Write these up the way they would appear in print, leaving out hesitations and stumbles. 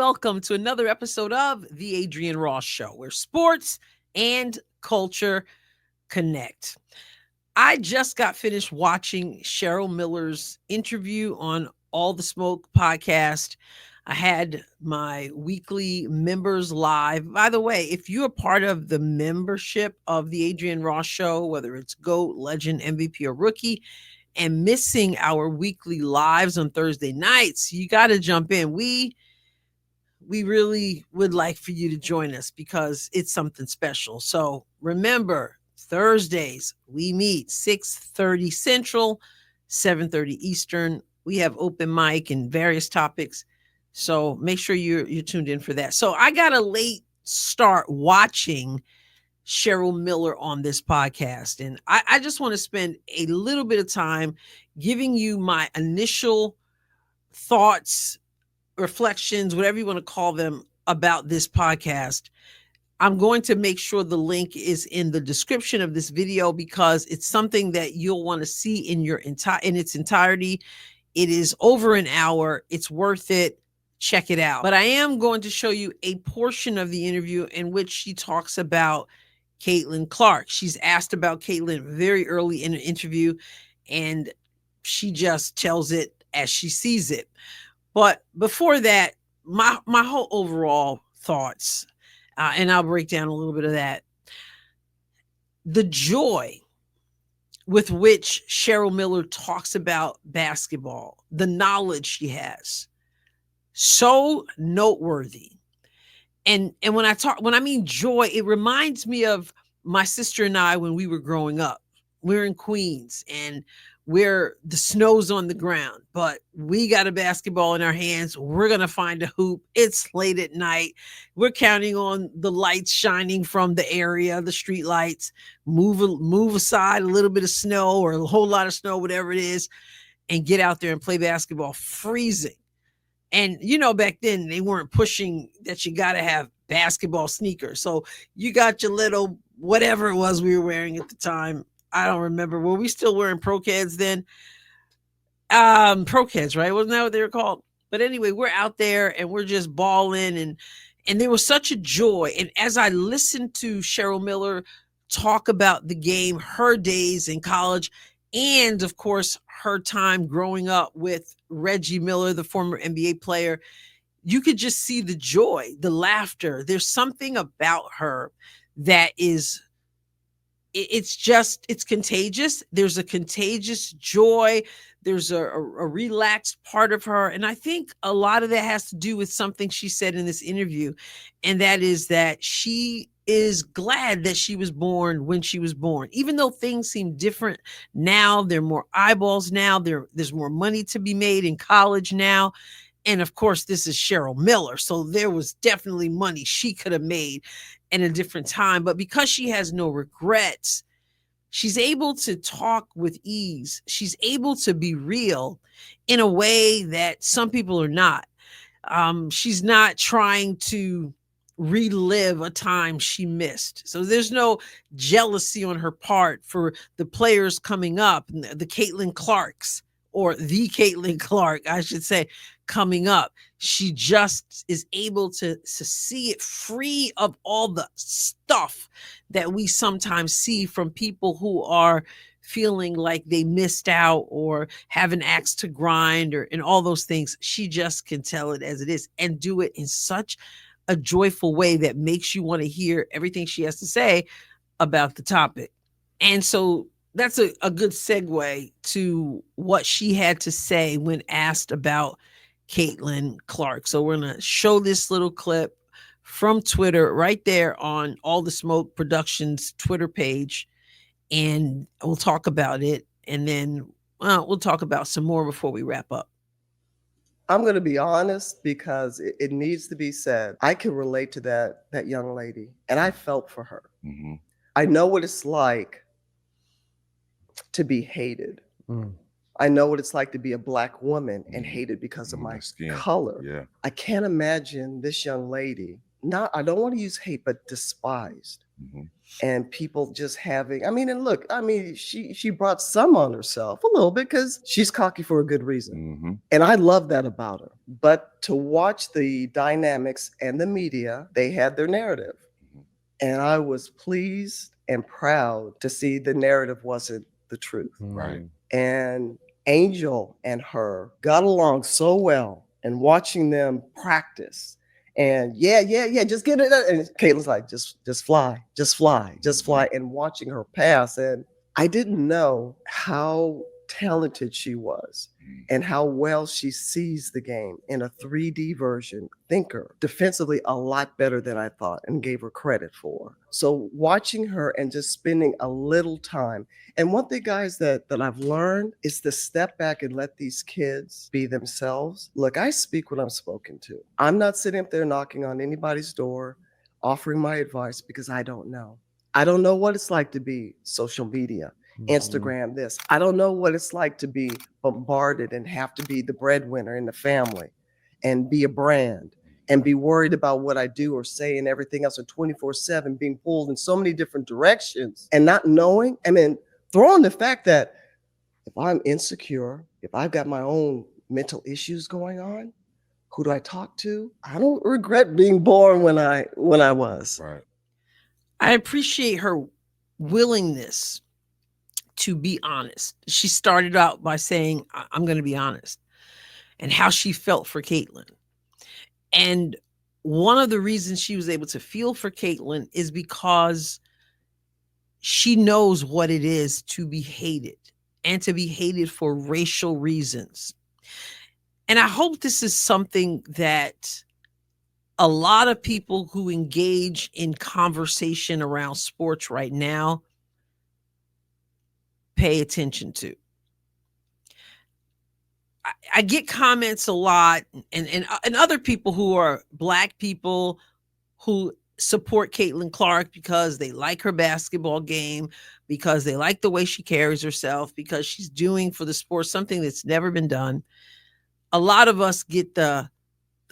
welcome to another episode of The Adrienne Ross Show, where sports and culture connect. I just got finished watching Cheryl Miller's interview on All the Smoke podcast. I had my weekly members live. By the way, if you're a part of the membership of The Adrienne Ross Show, whether it's GOAT, Legend, MVP, or Rookie, and missing our weekly lives on Thursday nights, you got to jump in. We really would like for you to join us because it's something special. So remember, Thursdays we meet 6:30 Central, 7:30 Eastern. We have open mic and various topics. So make sure you're tuned in for that. So I got a late start watching Cheryl Miller on this podcast. And I just want to spend a little bit of time giving you my initial thoughts, reflections, whatever you want to call them, about this podcast. I'm going to make sure the link is in the description of this video because it's something that you'll want to see in its entirety. It is over an hour. It's worth it. Check it out. But I am going to show you a portion of the interview in which she talks about Caitlin Clark. She's asked about Caitlin very early in the interview, and she just tells it as she sees it. But before that, my whole overall thoughts, and I'll break down a little bit of that. The joy with which Cheryl Miller talks about basketball, the knowledge she has, so noteworthy. And when I mean joy, it reminds me of my sister and I when we were growing up. We're in Queens and the snow's on the ground, but we got a basketball in our hands. We're going to find a hoop. It's late at night. We're counting on the lights shining from the area, the street lights, move aside a little bit of snow or a whole lot of snow, whatever it is, and get out there and play basketball, freezing. And, back then they weren't pushing that you got to have basketball sneakers. So you got your little, whatever it was we were wearing at the time. I don't remember. Were we still wearing Pro-Keds then? Pro-Keds, right? Wasn't that what they were called? But anyway, we're out there and we're just balling and there was such a joy. And as I listened to Cheryl Miller talk about the game, her days in college, and of course, her time growing up with Reggie Miller, the former NBA player, you could just see the joy, the laughter. There's something about her that is, it's contagious. There's a contagious joy. There's a relaxed part of her. And I think a lot of that has to do with something she said in this interview. And that is that she is glad that she was born when she was born, even though things seem different now. There are more eyeballs now. There's more money to be made in college now. And of course, this is Cheryl Miller. So there was definitely money she could have made in a different time. But because she has no regrets, she's able to talk with ease. She's able to be real in a way that some people are not. She's not trying to relive a time she missed. So there's no jealousy on her part for the players coming up, the Caitlin Clarks, or the Caitlin Clark, I should say, coming up. She just is able to see it free of all the stuff that we sometimes see from people who are feeling like they missed out or have an axe to grind and all those things. She just can tell it as it is and do it in such a joyful way that makes you want to hear everything she has to say about the topic. And so that's a good segue to what she had to say when asked about Caitlin Clark. So we're going to show this little clip from Twitter right there on All the Smoke Productions Twitter page. And we'll talk about it. And then we'll talk about some more before we wrap up. I'm going to be honest because it needs to be said. I can relate to that young lady, and I felt for her. Mm-hmm. I know what it's like to be hated. Mm. I know what it's like to be a Black woman and hated because of my color. Yeah. I can't imagine this young lady, I don't want to use hate, but despised. Mm-hmm. And people just having, she brought some on herself a little bit because she's cocky for a good reason. Mm-hmm. And I love that about her. But to watch the dynamics and the media, they had their narrative. And I was pleased and proud to see the narrative wasn't the truth. Right. And Angel and her got along so well, and watching them practice. And yeah, just get it. And Caitlin's like, just fly, just fly. And watching her pass. And I didn't know how talented she was and how well she sees the game in a 3D version. Thinker defensively a lot better than I thought and gave her credit for. So watching her and just spending a little time. And one thing, guys, that I've learned is to step back and let these kids be themselves. Look, I speak when I'm spoken to. I'm not sitting up there knocking on anybody's door, offering my advice, because I don't know. I don't know what it's like to be social media, Instagram this. I don't know what it's like to be bombarded and have to be the breadwinner in the family and be a brand and be worried about what I do or say and everything else, and 24/7 being pulled in so many different directions and not knowing. I mean, throw in the fact that if I'm insecure, if I've got my own mental issues going on, who do I talk to? I don't regret being born when I was. Right. I appreciate her willingness to be honest. She started out by saying, I'm going to be honest, and how she felt for Caitlin. And one of the reasons she was able to feel for Caitlin is because she knows what it is to be hated, and to be hated for racial reasons. And I hope this is something that a lot of people who engage in conversation around sports right now pay attention to. I get comments a lot, and other people who are Black people who support Caitlin Clark because they like her basketball game, because they like the way she carries herself, because she's doing for the sport something that's never been done. A lot of us get the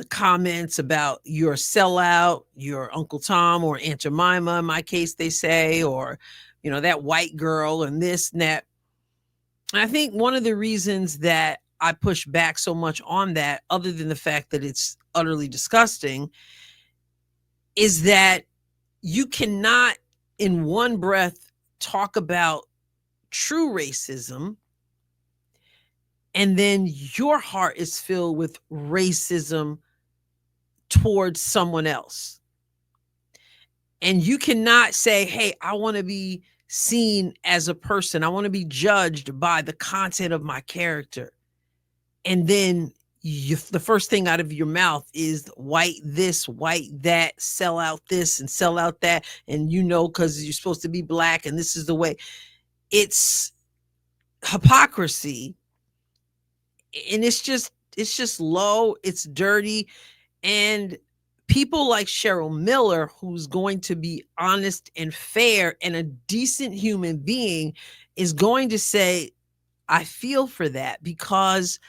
comments about you're a sellout, you're Uncle Tom or Aunt Jemima, in my case, they say, or, that white girl and this and that. And I think one of the reasons that I push back so much on that, other than the fact that it's utterly disgusting, is that you cannot in one breath talk about true racism and then your heart is filled with racism towards someone else. And you cannot say, hey, I want to be seen as a person. I want to be judged by the content of my character. And then the first thing out of your mouth is white this, white that, sell out this and sell out that. And because you're supposed to be Black and this is the way. It's hypocrisy. And it's just low. It's dirty. And people like Cheryl Miller, who's going to be honest and fair and a decent human being, is going to say, I feel for that, because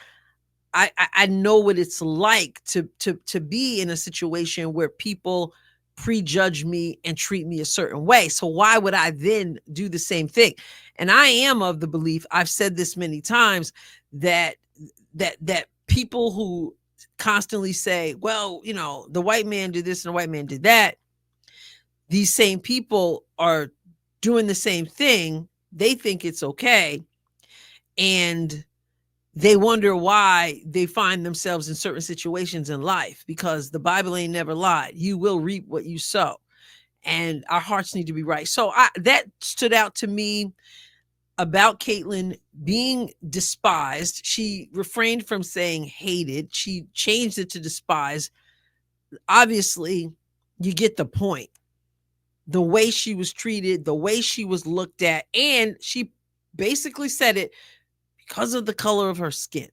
I know what it's like to be in a situation where people prejudge me and treat me a certain way. So why would I then do the same thing? And I am of the belief, I've said this many times, that people who constantly say, well, the white man did this and the white man did that, these same people are doing the same thing. They think it's okay. And they wonder why they find themselves in certain situations in life, because the Bible ain't never lied. You will reap what you sow. And our hearts need to be right. So that stood out to me about Caitlin being despised. She refrained from saying hated. She changed it to despise. Obviously, you get the point. The way she was treated, the way she was looked at, and she basically said it because of the color of her skin.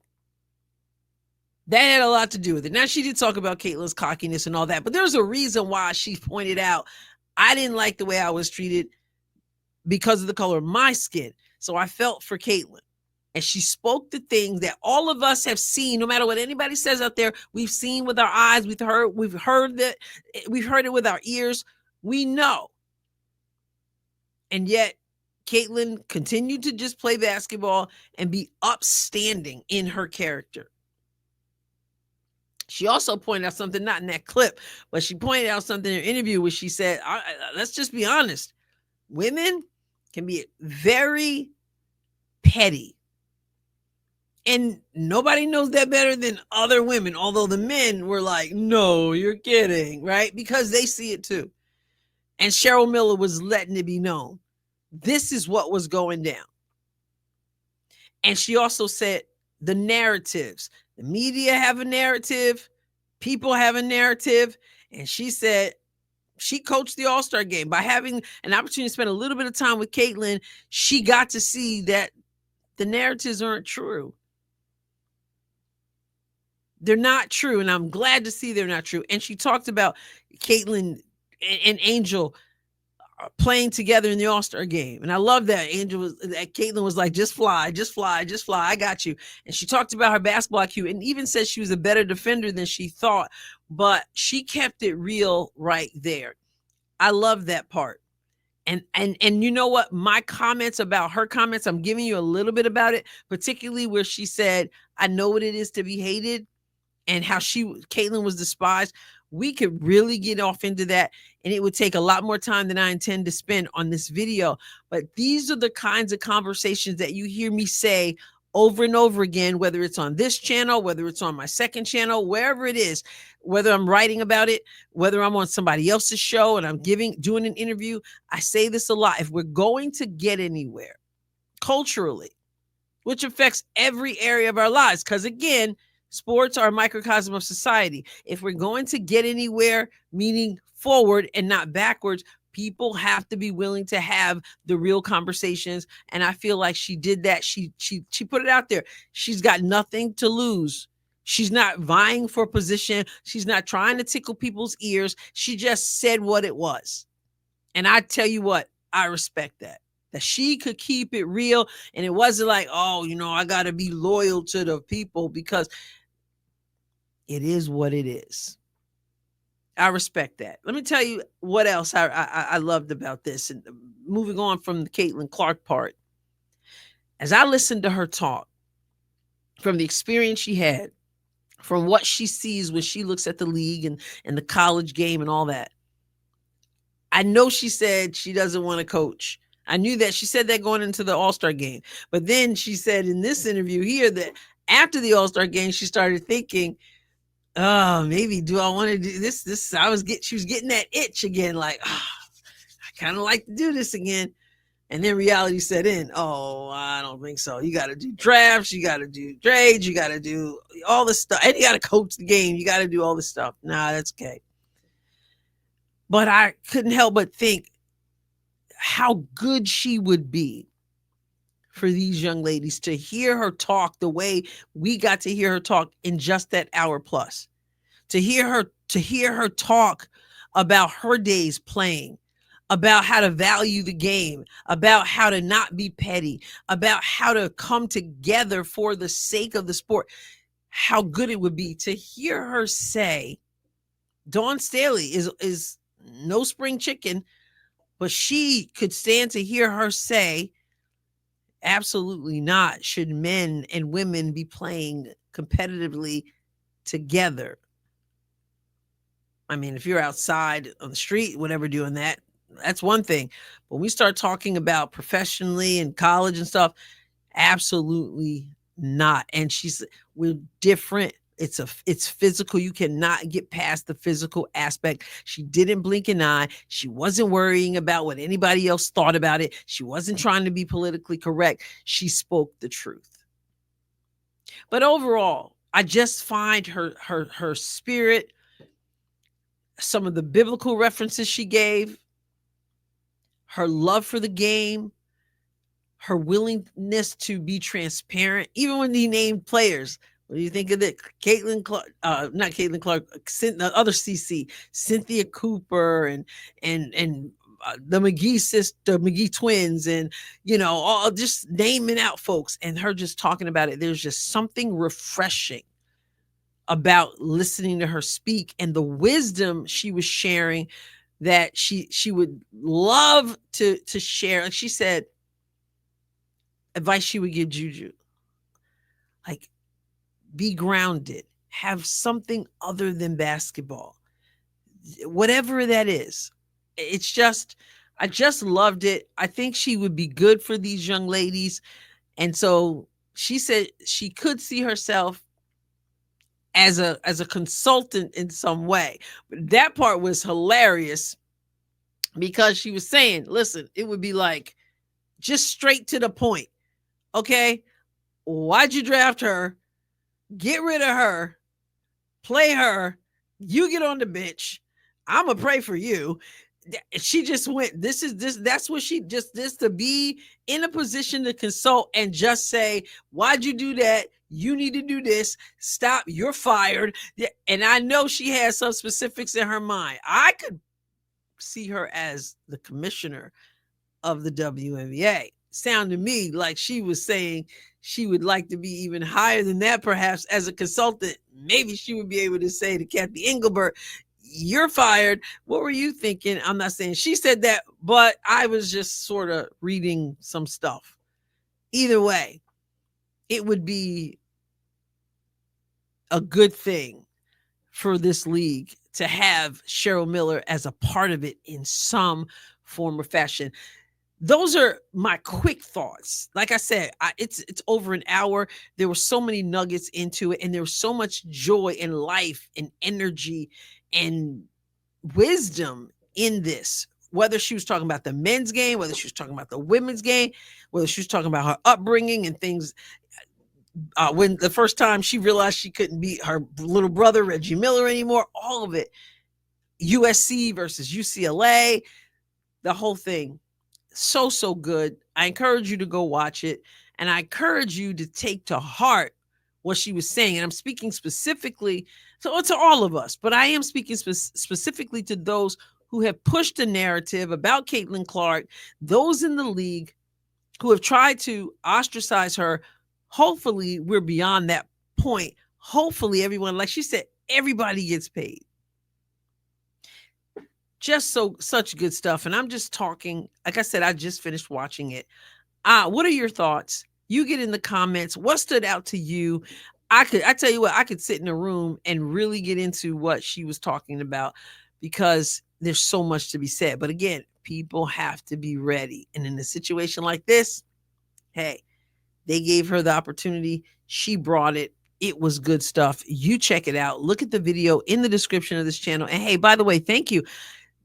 That had a lot to do with it. Now, she did talk about Caitlin's cockiness and all that, but there's a reason why she pointed out, I didn't like the way I was treated because of the color of my skin. So I felt for Caitlin. And she spoke the things that all of us have seen, no matter what anybody says out there. We've seen with our eyes, we've heard it with our ears. We know. And yet, Caitlin continued to just play basketball and be upstanding in her character. She also pointed out something, not in that clip, but she pointed out something in her interview where she said, let's just be honest, women can be very petty. And nobody knows that better than other women, although the men were like, no, you're kidding, right? Because they see it too. And Cheryl Miller was letting it be known. This is what was going down. And she also said the narratives. The media have a narrative, people have a narrative. And she said she coached the All-Star game by having an opportunity to spend a little bit of time with Caitlin. She got to see that the narratives aren't true. They're not true. And I'm glad to see they're not true. And she talked about Caitlin and Angel playing together in the All-Star game. And I love that Caitlin was like, just fly, just fly, just fly. I got you. And she talked about her basketball IQ and even said she was a better defender than she thought, but she kept it real right there. I love that part. And you know what? My comments about her comments, I'm giving you a little bit about it, particularly where she said, I know what it is to be hated and how Caitlin was despised. We could really get off into that, and it would take a lot more time than I intend to spend on this video. But these are the kinds of conversations that you hear me say over and over again, whether it's on this channel, whether it's on my second channel, wherever it is, whether I'm writing about it, whether I'm on somebody else's show and I'm doing an interview. I say this a lot. If we're going to get anywhere culturally, which affects every area of our lives, because again, sports are a microcosm of society. If we're going to get anywhere, meaning forward and not backwards, people have to be willing to have the real conversations. And I feel like she did that. She put it out there. She's got nothing to lose. She's not vying for position. She's not trying to tickle people's ears. She just said what it was. And I tell you what, I respect that she could keep it real. And it wasn't like, oh, I got to be loyal to the people, because it is what it is. I respect that. Let me tell you what else I loved about this. And moving on from the Caitlin Clark part, as I listened to her talk, from the experience she had, from what she sees when she looks at the league and the college game and all that, I know she said she doesn't want to coach. I knew that. She said that going into the All-Star game. But then she said in this interview here that after the All-Star game, she started thinking, oh, maybe do I want to do this? She was getting that itch again, like, I kind of like to do this again. And then reality set in. Oh, I don't think so. You got to do drafts. You got to do trades. You got to do all this stuff. And you got to coach the game. You got to do all this stuff. Nah, that's okay. But I couldn't help but think how good she would be for these young ladies to hear her talk the way we got to hear her talk in just that hour plus. To hear her talk about her days playing, about how to value the game, about how to not be petty, about how to come together for the sake of the sport. How good it would be to hear her say, Dawn Staley is no spring chicken, but she could stand to hear her say, absolutely not should men and women be playing competitively together. I mean, if you're outside on the street, whatever, doing that, that's one thing. But when we start talking about professionally and college and stuff, absolutely not. And we're different. It's physical. You cannot get past the physical aspect. She didn't blink an eye. She wasn't worrying about what anybody else thought about it. She wasn't trying to be politically correct. She spoke the truth. But overall, I just find her spirit, some of the biblical references she gave, her love for the game, her willingness to be transparent, even when he named players. What do you think of that? Caitlin Clark, not Caitlin Clark, the other CC, Cynthia Cooper, and the McGee sister, McGee twins, and all just naming out folks, and her just talking about it. There's just something refreshing about listening to her speak and the wisdom she was sharing that she would love to share. Like she said, advice she would give Juju, like, be grounded, have something other than basketball, whatever that is. It's just, I just loved it. I think she would be good for these young ladies. And so she said she could see herself as a consultant in some way. But that part was hilarious because she was saying, listen, it would be like just straight to the point. Okay, why'd you draft her? Get rid of her, play her, you get on the bench. I'm gonna pray for you. She just went, that's what she just, this to be in a position to consult and just say, why'd you do that? You need to do this. Stop, you're fired. And I know she has some specifics in her mind. I could see her as the commissioner of the WNBA. Sound to me like she was saying she would like to be even higher than that, perhaps as a consultant. Maybe she would be able to say to Kathy Engelbert, you're fired. What were you thinking? I'm not saying she said that, but I was just sort of reading some stuff. Either way, it would be a good thing for this league to have Cheryl Miller as a part of it in some form or fashion. Those are my quick thoughts. Like I said, it's over an hour. There were so many nuggets into it, and there was so much joy and life and energy and wisdom in this. Whether she was talking about the men's game, whether she was talking about the women's game, whether she was talking about her upbringing and things. When the first time she realized she couldn't beat her little brother Reggie Miller anymore, all of it. USC versus UCLA, the whole thing. So good. I encourage you to go watch it, and I encourage you to take to heart what she was saying. And I'm speaking specifically to all of us, but I am speaking specifically to those who have pushed the narrative about Caitlin Clark, those in the league who have tried to ostracize her. Hopefully we're beyond that point. Hopefully everyone, like she said, everybody gets paid. Just such good stuff. And I'm just talking, like I said, I just finished watching it. What are your thoughts? You get in the comments. What stood out to you? I tell you what, I could sit in a room and really get into what she was talking about because there's so much to be said. But again, people have to be ready. And in a situation like this, hey, they gave her the opportunity. She brought it. It was good stuff. You check it out. Look at the video in the description of this channel. And hey, by the way, thank you.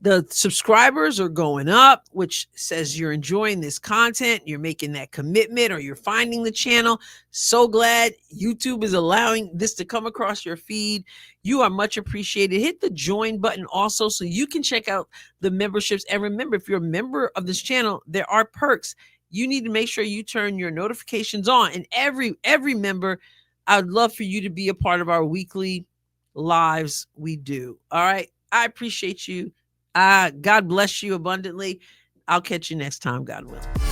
The subscribers are going up, which says you're enjoying this content, you're making that commitment, or you're finding the channel. So glad YouTube is allowing this to come across your feed. You are much appreciated. Hit the join button also so you can check out the memberships. And remember, if you're a member of this channel, there are perks. You need to make sure you turn your notifications on. And every member, I would love for you to be a part of our weekly lives we do. All right. I appreciate you. God bless you abundantly. I'll catch you next time, God willing.